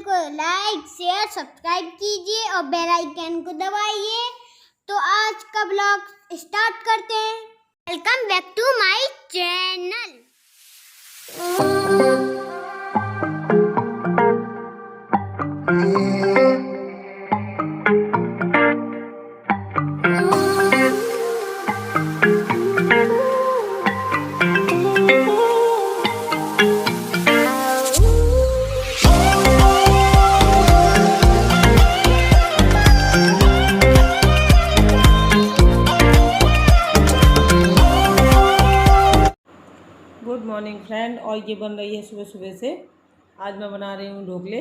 को like share subscribe कीजिए और बेल आइकन को दबाइए। तो आज का ब्लॉग स्टार्ट करते हैं। Welcome back to my channel. Good morning friend. और ये बन रही है सुबह सुबह से। आज मैं बना रही हूँ ढोकले।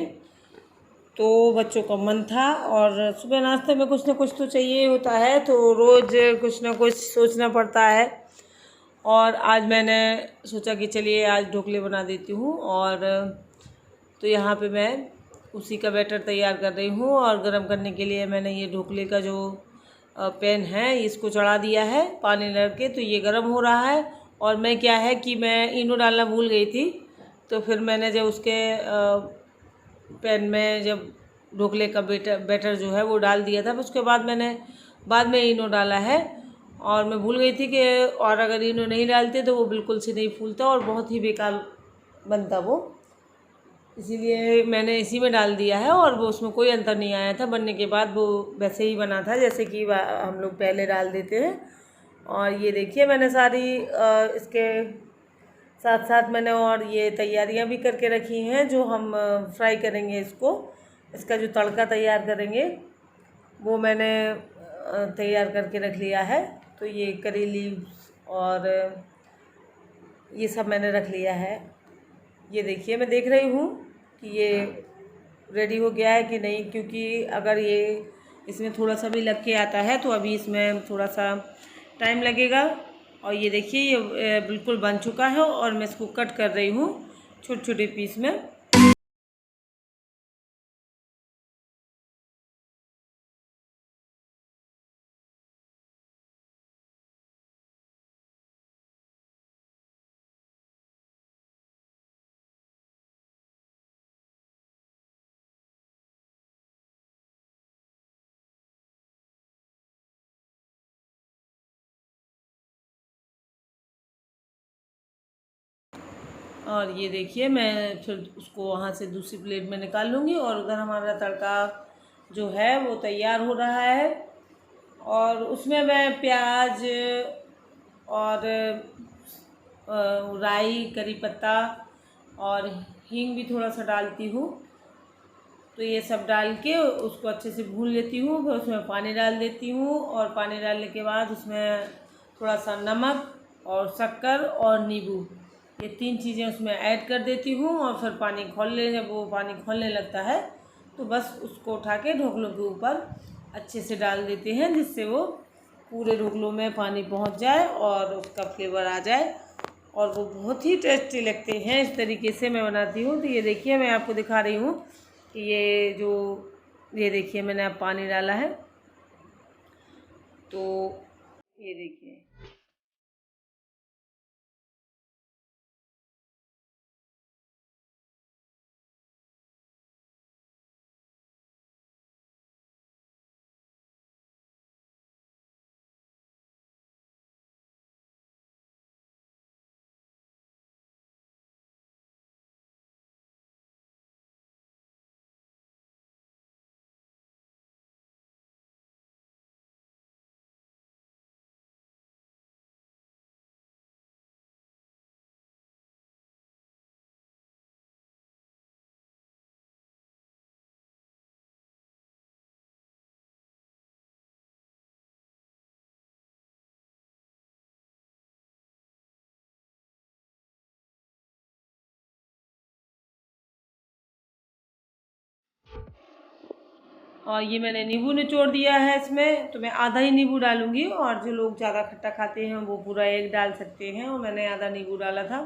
तो बच्चों का मन था और सुबह नाश्ते में कुछ ना कुछ तो चाहिए होता है, तो रोज़ कुछ ना कुछ सोचना पड़ता है। और आज मैंने सोचा कि चलिए आज ढोकले बना देती हूँ। और तो यहाँ पे मैं उसी का बैटर तैयार कर रही हूँ। और गरम करने के लिए मैंने ये ढोकले का जो पैन है इसको चढ़ा दिया है पानी लग के, तो ये गर्म हो रहा है। और मैं क्या है कि मैं इनो डालना भूल गई थी, तो फिर मैंने जब उसके पैन में जब ढोकले का बैटर जो है वो डाल दिया था, उसके बाद मैंने बाद में इनो डाला है। और मैं भूल गई थी कि और अगर इनो नहीं डालते तो वो बिल्कुल से नहीं फूलता और बहुत ही बेकार बनता वो, इसीलिए मैंने इसी में डाल दिया है। और वो उसमें कोई अंतर नहीं आया था, बनने के बाद वो वैसे ही बना था जैसे कि हम लोग पहले डाल देते हैं। और ये देखिए मैंने सारी इसके साथ साथ मैंने और ये तैयारियां भी करके रखी हैं जो हम फ्राई करेंगे इसको। इसका जो तड़का तैयार करेंगे वो मैंने तैयार करके रख लिया है। तो ये करी लीव्स और ये सब मैंने रख लिया है। ये देखिए मैं देख रही हूँ कि ये रेडी हो गया है कि नहीं, क्योंकि अगर ये इसमें थोड़ा सा भी लग के आता है तो अभी इसमें थोड़ा सा टाइम लगेगा। और ये देखिए ये बिल्कुल बन चुका है और मैं इसको कट कर रही हूँ छोटे छोटे पीस में। और ये देखिए मैं फिर उसको वहाँ से दूसरी प्लेट में निकाल लूँगी। और उधर हमारा तड़का जो है वो तैयार हो रहा है। और उसमें मैं प्याज और राई, करी पत्ता और हींग भी थोड़ा सा डालती हूँ। तो ये सब डाल के उसको अच्छे से भून लेती हूँ। फिर उसमें पानी डाल देती हूँ और पानी डालने के बाद उसमें थोड़ा सा नमक और शक्कर और नींबू, ये तीन चीज़ें उसमें ऐड कर देती हूँ। और फिर पानी जब वो पानी खौलने लगता है तो बस उसको उठा के ढोकलों के ऊपर अच्छे से डाल देते हैं, जिससे वो पूरे ढोकलों में पानी पहुँच जाए और उसका फ्लेवर आ जाए। और वो बहुत ही टेस्टी लगते हैं। इस तरीके से मैं बनाती हूँ। तो ये देखिए मैं आपको दिखा रही हूँ कि ये देखिए मैंने अब पानी डाला है, तो ये देखिए और ये मैंने नींबू निचोड़ दिया है इसमें, तो मैं आधा ही नींबू डालूंगी। और जो लोग ज़्यादा खट्टा खाते हैं वो पूरा एक डाल सकते हैं, और मैंने आधा नींबू डाला था।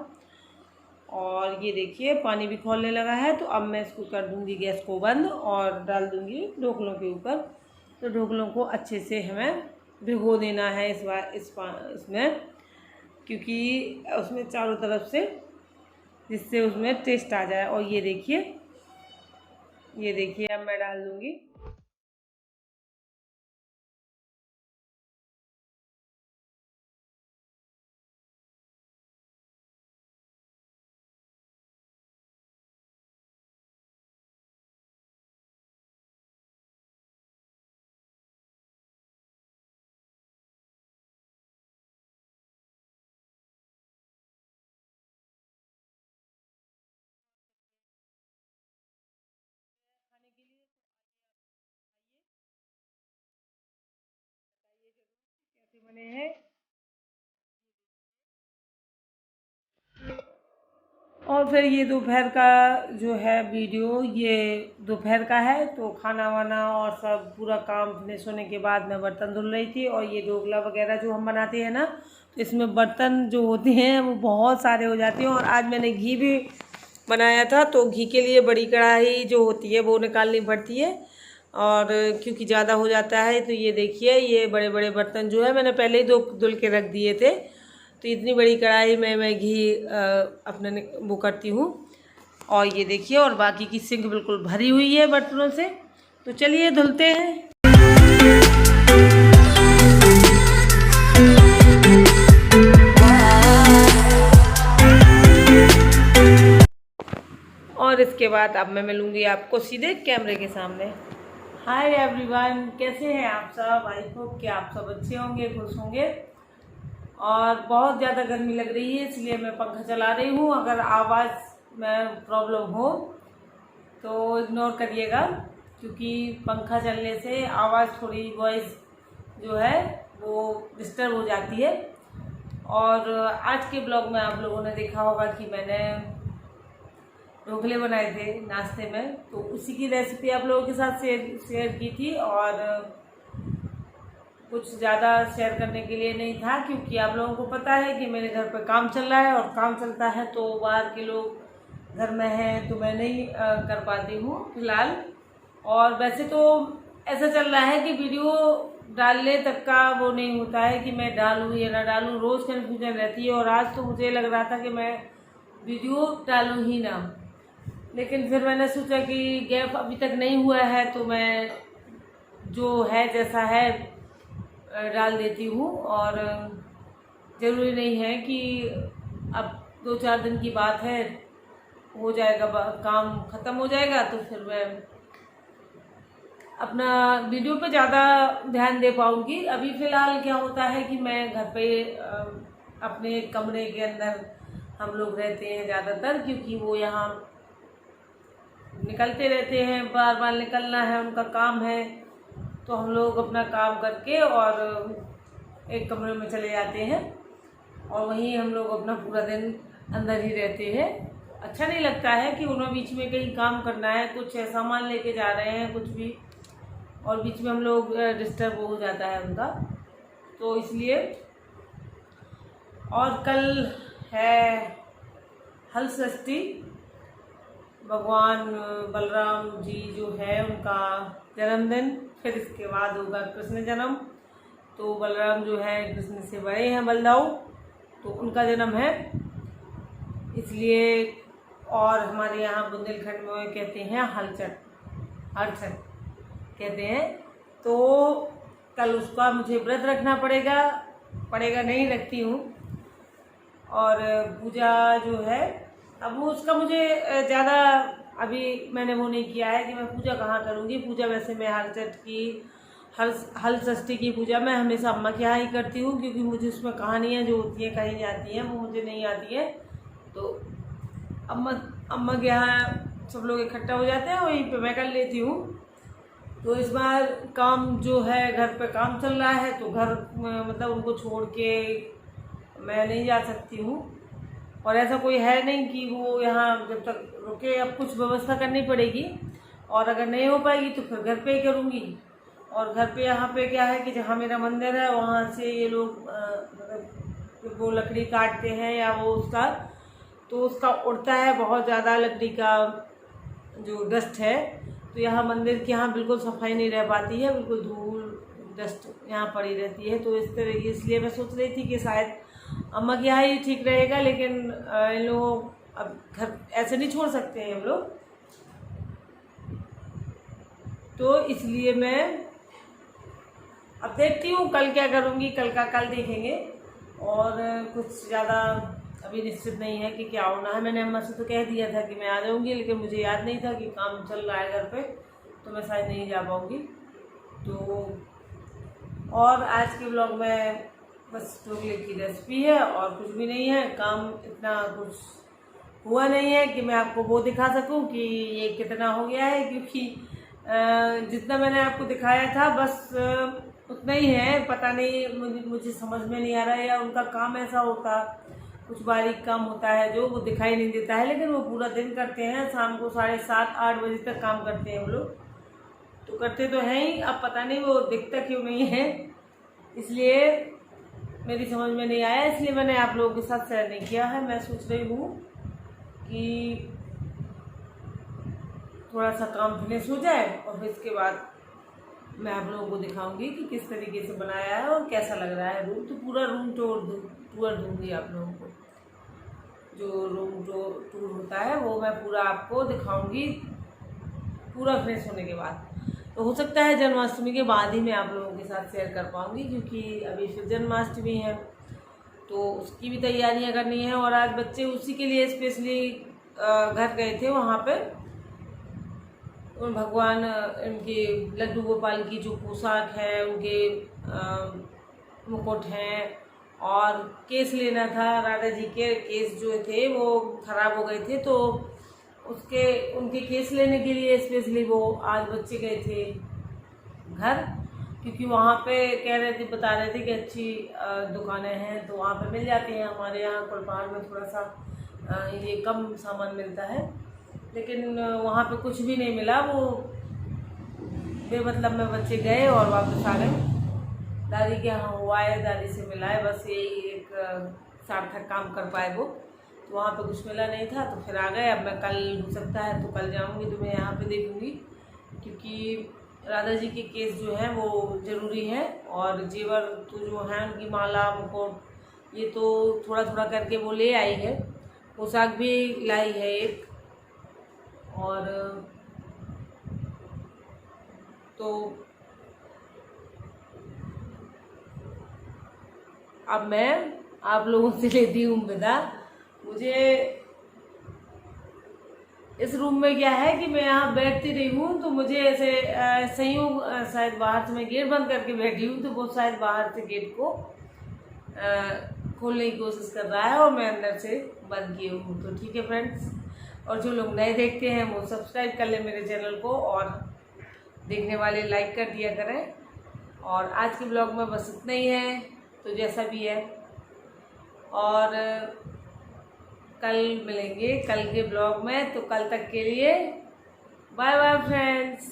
और ये देखिए पानी भी खौलने लगा है, तो अब मैं इसको कर दूंगी गैस को बंद और डाल दूंगी ढोकलों के ऊपर। तो ढोकलों को अच्छे से हमें भिगो देना है इसमें, क्योंकि उसमें चारों तरफ से, जिससे उसमें टेस्ट आ जाए। और ये देखिए ये देखिए अब मैं डाल दूंगी। खाने के लिए तो आइए आप खाइए, बताइए जरूर कैसे बने हैं। और फिर ये दोपहर का जो है वीडियो, ये दोपहर का है, तो खाना वाना और सब पूरा काम फिनिश होने के बाद मैं बर्तन धुल रही थी। और ये ढोकला वगैरह जो हम बनाते हैं ना, तो इसमें बर्तन जो होते हैं वो बहुत सारे हो जाते हैं। और आज मैंने घी भी बनाया था, तो घी के लिए बड़ी कढ़ाई जो होती है वो निकालनी पड़ती है, और क्योंकि ज़्यादा हो जाता है। तो ये देखिए, ये बड़े बड़े बर्तन जो है मैंने पहले ही धुल के रख दिए थे। तो इतनी बड़ी कढ़ाई में मैं घी अपने वो करती हूँ। और ये देखिए, और बाकी की सिंक बिल्कुल भरी हुई है बर्तनों से। तो चलिए धुलते हैं। और इसके बाद अब मैं मिलूंगी आपको सीधे कैमरे के सामने। हाय एवरीवन, कैसे हैं आप सब? आई होप कि आप सब अच्छे होंगे, खुश होंगे। और बहुत ज़्यादा गर्मी लग रही है, इसलिए मैं पंखा चला रही हूँ। अगर आवाज़ में प्रॉब्लम हो तो इग्नोर करिएगा, क्योंकि पंखा चलने से आवाज़ थोड़ी वॉइस जो है वो डिस्टर्ब हो जाती है। और आज के ब्लॉग में आप लोगों ने देखा होगा कि मैंने ढोकले बनाए थे नाश्ते में, तो उसी की रेसिपी आप लोगों के साथ शेयर की थी। और कुछ ज़्यादा शेयर करने के लिए नहीं था, क्योंकि आप लोगों को पता है कि मेरे घर पर काम चल रहा है, और काम चलता है तो बाहर के लोग घर में हैं तो मैं नहीं कर पाती हूँ फिलहाल। और वैसे तो ऐसा चल रहा है कि वीडियो डालने तक का वो नहीं होता है कि मैं डालूँ या ना डालूँ, रोज़ कन्फ्यूजन रहती है। और आज तो मुझे लग रहा था कि मैं वीडियो डालूँ ही ना, लेकिन फिर मैंने सोचा कि गैप अभी तक नहीं हुआ है तो मैं जो है जैसा है डाल देती हूँ। और ज़रूरी नहीं है कि अब 2-4 दिन की बात है, हो जाएगा, काम ख़त्म हो जाएगा तो फिर मैं अपना वीडियो पे ज़्यादा ध्यान दे पाऊँगी। अभी फ़िलहाल क्या होता है कि मैं घर पे अपने कमरे के अंदर हम लोग रहते हैं ज़्यादातर, क्योंकि वो यहाँ निकलते रहते हैं, बार बार निकलना है, उनका काम है। तो हम लोग अपना काम करके और एक कमरे में चले जाते हैं, और वहीं हम लोग अपना पूरा दिन अंदर ही रहते हैं। अच्छा नहीं लगता है कि उन्हें बीच में कहीं काम करना है, कुछ सामान लेके जा रहे हैं कुछ भी, और बीच में हम लोग डिस्टर्ब हो जाता है उनका, तो इसलिए। और कल है हल षष्ठी, भगवान बलराम जी जो है उनका जन्मदिन। फिर इसके बाद होगा कृष्ण जन्म, तो बलराम जो है कृष्ण से बड़े हैं, बलदाऊ, तो उनका जन्म है इसलिए। और हमारे यहाँ बुंदेलखंड में कहते हैं हलचट, हरछट कहते हैं। तो कल उसका मुझे व्रत रखना पड़ेगा नहीं रखती हूँ। और पूजा जो है, अब वो उसका मुझे ज़्यादा अभी मैंने वो नहीं किया है कि मैं पूजा कहाँ करूँगी। पूजा वैसे मैं हल षष्ठी की पूजा मैं हमेशा अम्मा के यहाँ ही करती हूँ, क्योंकि मुझे उसमें कहानियाँ जो होती हैं कही जाती हैं वो मुझे नहीं आती है। तो अम्मा के यहाँ सब लोग इकट्ठा हो जाते हैं, वहीं पे मैं कर लेती हूँ। तो इस बार काम जो है घर पे काम चल रहा है, तो घर मतलब उनको छोड़ के मैं नहीं जा सकती हूँ। और ऐसा कोई है नहीं कि वो यहाँ जब तक रुके, अब कुछ व्यवस्था करनी पड़ेगी। और अगर नहीं हो पाएगी तो फिर घर पे ही करूँगी। और घर पे यहाँ पे क्या है कि जहाँ मेरा मंदिर है वहाँ से ये लोग मतलब वो लकड़ी काटते हैं या वो उसका तो उसका उड़ता है बहुत ज़्यादा लकड़ी का जो डस्ट है। तो यहाँ मंदिर की यहाँ बिल्कुल सफाई नहीं रह पाती है, बिल्कुल धूल डस्ट यहाँ पड़ी रहती है। तो इस तरह इसलिए मैं सोच रही थी कि शायद अम्मा के यहाँ ही ठीक रहेगा, लेकिन इन लोगों अब घर ऐसे नहीं छोड़ सकते हैं हम लोग। तो इसलिए मैं अब देखती हूँ कल क्या करूँगी, कल का कल देखेंगे। और कुछ ज़्यादा अभी निश्चित नहीं है कि क्या होना है। मैंने अम्मा से तो कह दिया था कि मैं आ जाऊँगी, लेकिन मुझे याद नहीं था कि काम चल रहा है घर पे, तो मैं शायद नहीं जा पाऊँगी। तो और आज के ब्लॉग में बस ढोकले की रेसिपी है और कुछ भी नहीं है। काम इतना कुछ हुआ नहीं है कि मैं आपको वो दिखा सकूं कि ये कितना हो गया है, क्योंकि जितना मैंने आपको दिखाया था बस उतना ही है। पता नहीं, मुझे समझ में नहीं आ रहा है, या उनका काम ऐसा होता, कुछ बारीक काम होता है जो वो दिखाई नहीं देता है, लेकिन वो पूरा दिन करते हैं। शाम को 7:30-8 बजे तक काम करते हैं वो लोग, तो करते तो हैं ही। अब पता नहीं वो दिखता क्यों नहीं है, इसलिए मेरी समझ में नहीं आया, इसलिए मैंने आप लोगों के साथ शेयर नहीं किया है। मैं सोच रही हूँ कि थोड़ा सा काम फिनिश हो जाए और फिर इसके बाद मैं आप लोगों को दिखाऊंगी कि किस तरीके से बनाया है और कैसा लग रहा है रूम। तो पूरा रूम टूर दूंगी आप लोगों को। जो रूम टूर होता है वो मैं पूरा आपको दिखाऊंगी पूरा फिनिश होने के बाद। तो हो सकता है जन्माष्टमी के बाद ही मैं आप लोगों के साथ शेयर कर पाऊंगी, क्योंकि अभी फिर जन्माष्टमी है तो उसकी भी तैयारियां करनी है। और आज बच्चे उसी के लिए स्पेशली घर गए थे। वहाँ पे उन भगवान इनके लड्डू गोपाल की जो पोशाक है, उनके मुकुट हैं, और केस लेना था। राधा जी के केस जो थे वो खराब हो गए थे, तो उनके केस लेने के लिए स्पेशली वो आज बच्चे गए थे घर, क्योंकि वहाँ पे बता रहे थे कि अच्छी दुकानें हैं, तो वहाँ पे मिल जाती हैं। हमारे यहाँ कोलपाड़ में थोड़ा सा ये कम सामान मिलता है, लेकिन वहाँ पे कुछ भी नहीं मिला। वो बेमतलब में बच्चे गए और वापस आ गए। दादी के यहाँ हुआ है, दादी से मिला है, बस यही एक सार्थक काम कर पाए वो। तो वहाँ पे कुछ मिला नहीं था तो फिर आ गए। अब मैं कल हो सकता है तो कल जाऊँगी तो मैं यहाँ पे देखूँगी, क्योंकि राधा जी के केस जो हैं वो ज़रूरी हैं। और जेवर तो जो हैं उनकी माला मुकुट ये तो थोड़ा थोड़ा करके वो ले आई है। पोशाक भी लाई है एक। और तो अब मैं आप लोगों से लेती हूँ विदा। मुझे इस रूम में क्या है कि मैं यहाँ बैठती रही हूँ, तो मुझे ऐसे संयोग शायद बाहर से मैं गेट बंद करके बैठी हूँ, तो वो शायद बाहर से गेट को खोलने की कोशिश कर रहा है और मैं अंदर से बंद किए हूँ। तो ठीक है फ्रेंड्स, और जो लोग नए देखते हैं वो सब्सक्राइब कर लें मेरे चैनल को, और देखने वाले लाइक कर दिया करें। और आज के ब्लॉग में बस इतना ही है, तो जैसा भी है। और कल मिलेंगे कल के ब्लॉग में, तो कल तक के लिए बाय बाय फ्रेंड्स।